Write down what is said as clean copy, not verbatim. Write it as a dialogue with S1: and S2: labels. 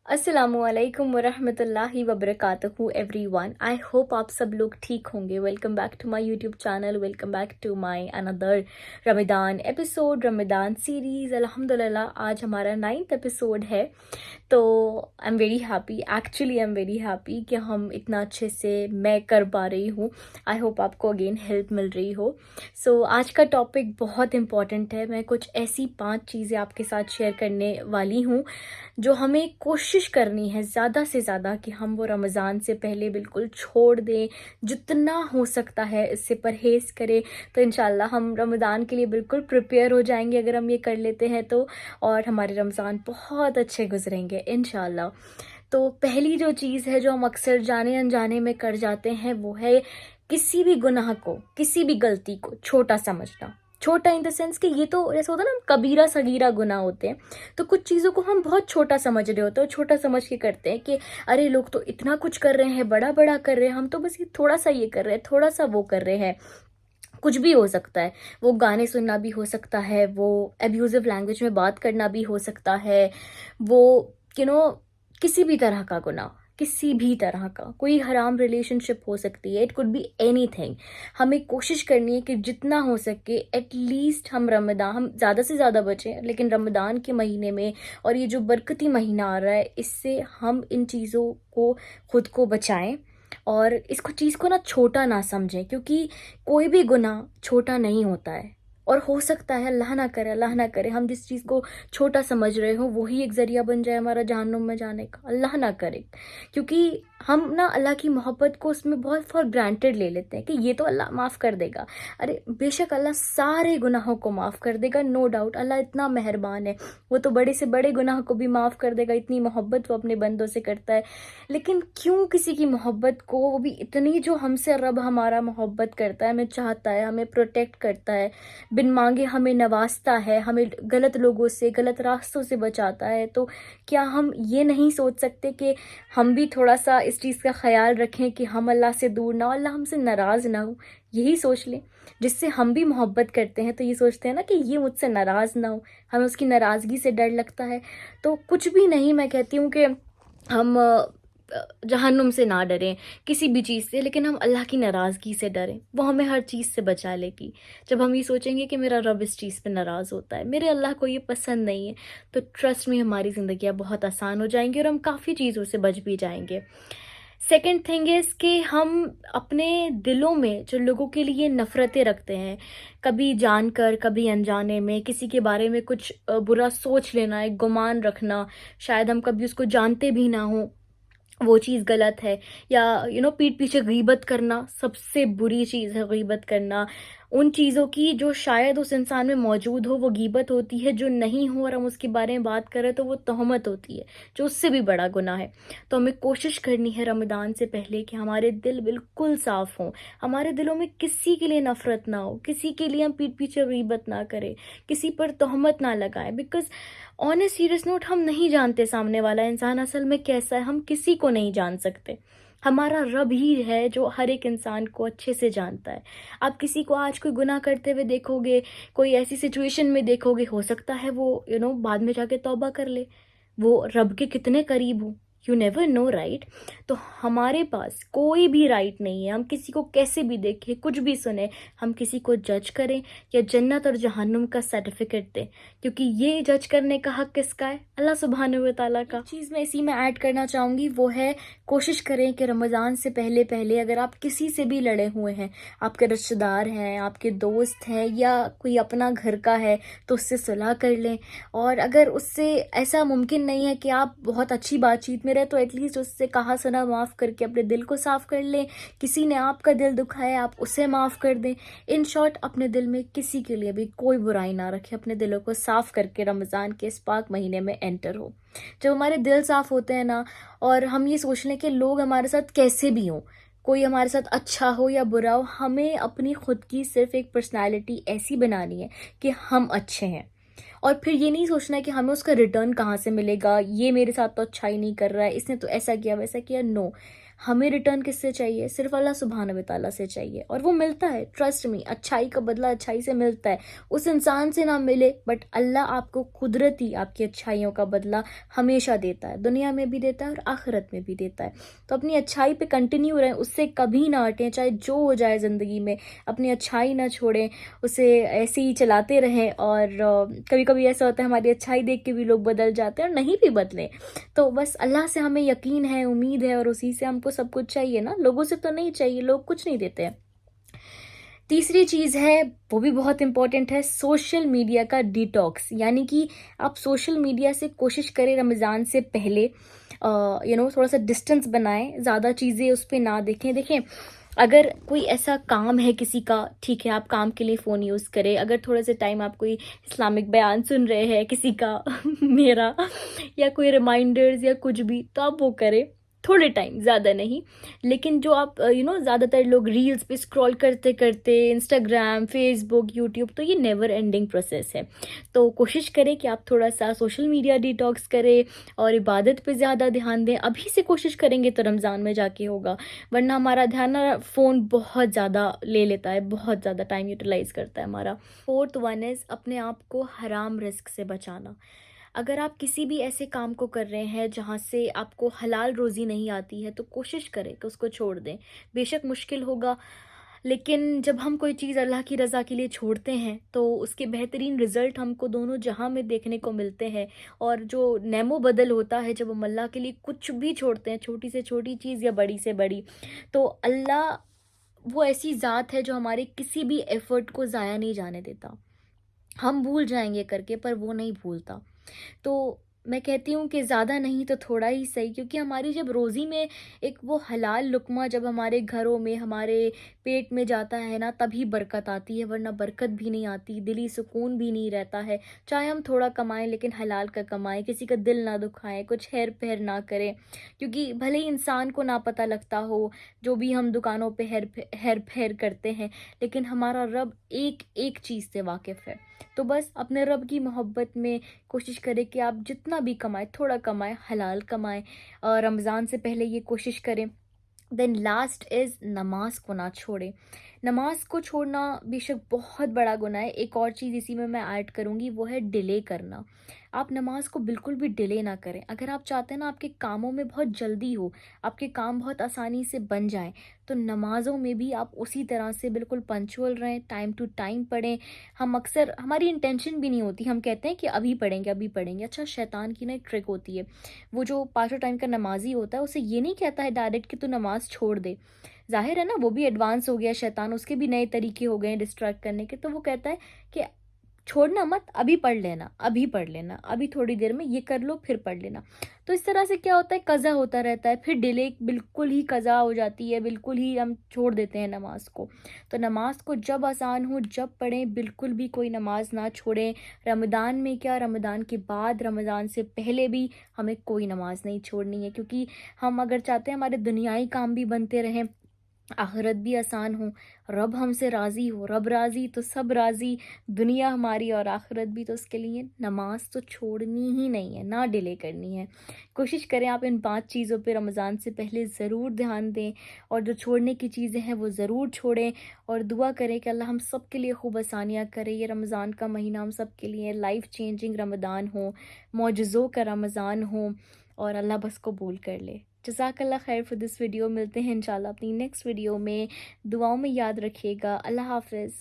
S1: अस्सलामुअलैकुम वरहमतुल्लाहि वबरकातुहू everyone. I hope आप सब लोग ठीक होंगे। Welcome back to my YouTube channel, welcome back to my another Ramzan episode, Ramzan series. अल्हम्दुलिल्लाह आज हमारा 9th एपिसोड है। तो I am very happy, actually I am very happy कि हम इतना अच्छे से मैं कर पा रही हूँ। आई होप आपको अगेन हेल्प मिल रही हो। सो आज का टॉपिक बहुत इम्पॉर्टेंट है। मैं कुछ ऐसी 5 चीज़ें आपके साथ शेयर करने वाली हूँ जो हमें कोशिश करनी है ज़्यादा से ज़्यादा कि हम वो रमज़ान से पहले बिल्कुल छोड़ दें। जितना हो सकता है इससे परहेज़ करें, तो इंशाल्लाह हम रमज़ान के लिए बिल्कुल प्रिपेयर हो जाएंगे अगर हम ये कर लेते हैं तो। और हमारे रमज़ान बहुत अच्छे गुजरेंगे इंशाल्लाह। तो पहली जो चीज़ है जो हम अक्सर जाने अनजाने में कर जाते हैं वो है किसी भी गुनाह को, किसी भी गलती को छोटा समझना। छोटा इन द सेंस कि ये तो ऐसा होता है ना, कबीरा सगीरा गुनाह होते हैं। तो कुछ चीज़ों को हम बहुत छोटा समझ रहे होते हैं, छोटा समझ के करते हैं कि अरे लोग तो इतना कुछ कर रहे हैं, बड़ा बड़ा कर रहे हैं, हम तो बस ये थोड़ा सा ये कर रहे हैं, थोड़ा सा वो कर रहे हैं। कुछ भी हो सकता है, वो गाने सुनना भी हो सकता है, वो एब्यूजिव लैंग्वेज में बात करना भी हो सकता है, वो यू नो किसी भी तरह का गुनाह, किसी भी तरह का कोई हराम रिलेशनशिप हो सकती है। It could be anything. हमें कोशिश करनी है कि जितना हो सके एटलीस्ट हम ज़्यादा से ज़्यादा बचें, लेकिन रमज़ान के महीने में और ये जो बरकती महीना आ रहा है इससे हम इन चीज़ों को खुद को बचाएं और इसको चीज़ को ना छोटा ना समझें, क्योंकि कोई भी गुनाह छोटा नहीं होता है। और हो सकता है अल्लाह ना करे हम जिस चीज़ को छोटा समझ रहे हो वही एक ज़रिया बन जाए हमारा जहन्नुम में जाने का, अल्लाह ना करे। क्योंकि हम ना अल्लाह की मोहब्बत को उसमें बहुत फॉर ग्रांटेड ले लेते हैं कि ये तो अल्लाह माफ़ कर देगा। अरे बेशक अल्लाह सारे गुनाहों को माफ़ कर देगा, नो डाउट। अल्लाह इतना मेहरबान है, वो तो बड़े से बड़े गुनाह को भी माफ़ कर देगा, इतनी मोहब्बत वो अपने बंदों से करता है। लेकिन क्यों किसी की मोहब्बत को, वो भी इतनी जो हमसे रब हमारा मोहब्बत करता है, हमें चाहता है, हमें प्रोटेक्ट करता है, बिन मांगे हमें नवाजता है, हमें गलत लोगों से, गलत रास्तों से बचाता है, तो क्या हम ये नहीं सोच सकते कि हम भी थोड़ा सा इस चीज़ का ख्याल रखें कि हम अल्लाह से दूर ना हो, अल्लाह हमसे नाराज़ ना हो। यही सोच लें। जिससे हम भी मोहब्बत करते हैं तो ये सोचते हैं ना कि ये मुझसे नाराज़ ना हो, हमें उसकी नाराज़गी से डर लगता है। तो कुछ भी नहीं, मैं कहती हूँ कि हम जहन्नुम से ना डरें किसी भी चीज़ से, लेकिन हम अल्लाह की नाराज़गी से डरें, वो हमें हर चीज़ से बचा लेगी। जब हम ये सोचेंगे कि मेरा रब इस चीज़ पे नाराज़ होता है, मेरे अल्लाह को ये पसंद नहीं है, तो ट्रस्ट में हमारी ज़िंदगियाँ बहुत आसान हो जाएंगी और हम काफ़ी चीज़ों से बच भी जाएंगे। सेकेंड थिंग इज़ कि हम अपने दिलों में जो लोगों के लिए नफ़रतें रखते हैं, कभी जानकर कभी अनजाने में किसी के बारे में कुछ बुरा सोच लेना, एक गुमान रखना, शायद हम कभी उसको जानते भी ना हों, वो चीज़ गलत है। या पीठ पीछे गीबत करना, सबसे बुरी चीज़ है गीबत करना। उन चीज़ों की जो शायद उस इंसान में मौजूद हो वो गीबत होती है, जो नहीं हो और हम उसके बारे में बात करें तो वो तोहमत होती है, जो उससे भी बड़ा गुनाह है। तो हमें कोशिश करनी है रमज़ान से पहले कि हमारे दिल बिल्कुल साफ़ हों, हमारे दिलों में किसी के लिए नफ़रत ना हो, किसी के लिए हम पीठ पीछे गीबत ना करें, किसी पर तोहमत ना लगाएं। Because on a serious note, हम नहीं जानते सामने वाला इंसान असल में कैसा है, हम किसी को नहीं जान सकते। हमारा रब ही है जो हर एक इंसान को अच्छे से जानता है। आप किसी को आज कोई गुनाह करते हुए देखोगे, कोई ऐसी सिचुएशन में देखोगे, हो सकता है वो बाद में जाके तौबा कर ले, वो रब के कितने करीब हो, यू नेवर नो, राइट। तो हमारे पास कोई भी राइट नहीं है हम किसी को कैसे भी देखें, कुछ भी सुने, हम किसी को जज करें या जन्नत और जहन्नुम का सर्टिफिकेट दें, क्योंकि ये जज करने का हक किसका है? अल्लाह सुब्हानहू व तआला का। चीज़ मैं इसी में ऐड करना चाहूँगी वो है, कोशिश करें कि रमज़ान से पहले पहले अगर आप किसी से भी लड़े हुए हैं, आपके रिश्तेदार हैं, आपके दोस्त हैं या कोई अपना घर का है, तो उससे सुलह कर लें। और अगर उससे ऐसा मुमकिन नहीं है कि आप बहुत अच्छी बातचीत में रहे, तो एटलीस्ट उससे कहा सुना माफ़ करके अपने दिल को साफ़ कर लें। किसी ने आपका दिल दुखाया, आप उसे माफ़ कर दें। इन शॉर्ट, अपने दिल में किसी के लिए भी कोई बुराई ना रखें, अपने दिलों को साफ़ करके रमज़ान के इस पाक महीने में एंटर हो। जब हमारे दिल साफ़ होते हैं ना, और हम ये सोच लें कि लोग हमारे साथ कैसे भी हों, कोई हमारे साथ अच्छा हो या बुरा हो, हमें अपनी खुद की सिर्फ एक पर्सनालिटी ऐसी बनानी है कि हम अच्छे हैं। और फिर ये नहीं सोचना है कि हमें उसका रिटर्न कहाँ से मिलेगा, ये मेरे साथ तो अच्छा ही नहीं कर रहा है, इसने तो ऐसा किया वैसा किया। नो, हमें रिटर्न किससे चाहिए? सिर्फ अल्लाह सुब्हान व तआला से चाहिए, और वो मिलता है, ट्रस्ट मी। अच्छाई का बदला अच्छाई से मिलता है, उस इंसान से ना मिले, बट अल्लाह आपको कुदरती आपकी अच्छाइयों का बदला हमेशा देता है, दुनिया में भी देता है और आखिरत में भी देता है। तो अपनी अच्छाई पे कंटिन्यू रहें, उससे कभी ना हटें, चाहे जो हो जाए ज़िंदगी में, अपनी अच्छाई ना छोड़ें, उसे ऐसे ही चलाते रहें। और कभी कभी ऐसा होता है हमारी अच्छाई देख के भी लोग बदल जाते हैं, और नहीं भी बदलें तो बस अल्लाह से हमें यकीन है, उम्मीद है, और उसी से हमको सब कुछ चाहिए ना, लोगों से तो नहीं चाहिए, लोग कुछ नहीं देते हैं। तीसरी चीज़ है, वो भी बहुत इंपॉर्टेंट है, सोशल मीडिया का डिटॉक्स। यानी कि आप सोशल मीडिया से कोशिश करें रमज़ान से पहले थोड़ा सा डिस्टेंस बनाएं, ज़्यादा चीज़ें उस पर ना देखें। देखें, अगर कोई ऐसा काम है किसी का, ठीक है, आप काम के लिए फ़ोन यूज़ करें। अगर थोड़े से टाइम आप कोई इस्लामिक बयान सुन रहे हैं किसी का मेरा, या कोई रिमाइंडर्स या कुछ भी, तो आप वो करें थोड़े टाइम, ज़्यादा नहीं। लेकिन जो आप ज़्यादातर लोग रील्स पे स्क्रॉल करते करते, इंस्टाग्राम, फेसबुक, यूट्यूब, तो ये नेवर एंडिंग प्रोसेस है। तो कोशिश करें कि आप थोड़ा सा सोशल मीडिया डिटॉक्स करें और इबादत पे ज़्यादा ध्यान दें। अभी से कोशिश करेंगे तो रमज़ान में जाके होगा, वरना हमारा ध्यान ना फ़ोन बहुत ज़्यादा ले लेता है, बहुत ज़्यादा टाइम यूटिलाइज़ करता है हमारा। फोर्थ वन इज़ अपने आप को हराम रिस्क से बचाना। अगर आप किसी भी ऐसे काम को कर रहे हैं जहाँ से आपको हलाल रोज़ी नहीं आती है, तो कोशिश करें कि उसको छोड़ दें। बेशक मुश्किल होगा, लेकिन जब हम कोई चीज़ अल्लाह की रज़ा के लिए छोड़ते हैं, तो उसके बेहतरीन रिज़ल्ट हमको दोनों जहाँ में देखने को मिलते हैं। और जो नेमो बदल होता है जब हम अल्लाह के लिए कुछ भी छोड़ते हैं, छोटी से छोटी चीज़ या बड़ी से बड़ी, तो अल्लाह वो ऐसी ज़ात है जो हमारे किसी भी एफ़र्ट को ज़ाया नहीं जाने देता। हम भूल जाएँगे करके, पर वो नहीं भूलता। तो मैं कहती हूँ कि ज़्यादा नहीं तो थोड़ा ही सही, क्योंकि हमारी जब रोज़ी में एक वो हलाल लुक़्मा जब हमारे घरों में, हमारे पेट में जाता है ना, तभी बरकत आती है, वरना बरकत भी नहीं आती, दिली सुकून भी नहीं रहता है। चाहे हम थोड़ा कमाएँ, लेकिन हलाल का कमाएँ, किसी का दिल ना दुखाएँ, कुछ हेर-फेर ना करें। क्योंकि भले ही इंसान को ना पता लगता हो, जो भी हम दुकानों पे हेर-फेर करते हैं, लेकिन हमारा रब एक-एक चीज़ से वाकिफ़ है। तो बस अपने रब की मोहब्बत में कोशिश करें कि आप जितना भी कमाएँ, थोड़ा कमाएँ, हलाल कमाएँ। रमज़ान से पहले ये कोशिश करें। देन लास्ट इज़ नमाज को ना छोड़ें। नमाज को छोड़ना बेशक बहुत बड़ा गुनाह है। एक और चीज़ इसी में मैं ऐड करूँगी, वो है डिले करना। आप नमाज को बिल्कुल भी डिले ना करें। अगर आप चाहते हैं ना आपके कामों में बहुत जल्दी हो, आपके काम बहुत आसानी से बन जाएँ, तो नमाज़ों में भी आप उसी तरह से बिल्कुल पंक्चुअल रहें, टाइम टू टाइम पढ़ें। हम अक्सर, हमारी इंटेंशन भी नहीं होती, हम कहते हैं कि अभी पढ़ेंगे, अभी पढ़ेंगे। अच्छा, शैतान की ना एक ट्रिक होती है, वो जो पाँचों टाइम का नमाज़ी होता है, उसे ये नहीं कहता है डायरेक्ट कि तू नमाज़ छोड़ दे। ज़ाहिर है ना, वो भी एडवांस हो गया शैतान, उसके भी नए तरीके हो गए हैं डिस्ट्रैक्ट करने के। तो वो कहता है कि छोड़ना मत, अभी पढ़ लेना, अभी पढ़ लेना, अभी थोड़ी देर में ये कर लो, फिर पढ़ लेना। तो इस तरह से क्या होता है, कज़ा होता रहता है, फिर डिले बिल्कुल ही कज़ा हो जाती है, बिल्कुल ही हम छोड़ देते हैं नमाज़ को। तो नमाज़ को जब आसान हो जब पढ़ें, बिल्कुल भी कोई नमाज़ ना छोड़ें। रमज़ान में क्या, रमज़ान के बाद, रमज़ान से पहले भी हमें कोई नमाज़ नहीं छोड़नी है, क्योंकि हम अगर चाहते हैं हमारे दुनियाई काम भी बनते रहें, आखिरत भी आसान हो, रब हमसे राज़ी हो, रब राज़ी तो सब राज़ी, दुनिया हमारी और आखिरत भी, तो उसके लिए नमाज तो छोड़नी ही नहीं है, ना डिले करनी है। कोशिश करें आप इन 5 चीज़ों पे रमज़ान से पहले ज़रूर ध्यान दें, और जो छोड़ने की चीज़ें हैं वो ज़रूर छोड़ें। और दुआ करें कि अल्लाह हम सब के लिए खूब आसानियाँ करे। ये रमज़ान का महीना हम सब के लिए लाइफ़ चेंजिंग रमज़ान हो, मौजज़ों का रमज़ान हो, और अल्लाह बस कबूल कर ले। जज़ाकल्लाह खैर फॉर दिस वीडियो। मिलते हैं इंशाल्लाह अपनी नेक्स्ट वीडियो में। दुआओं में याद रखिएगा। अल्लाह हाफ़िज़।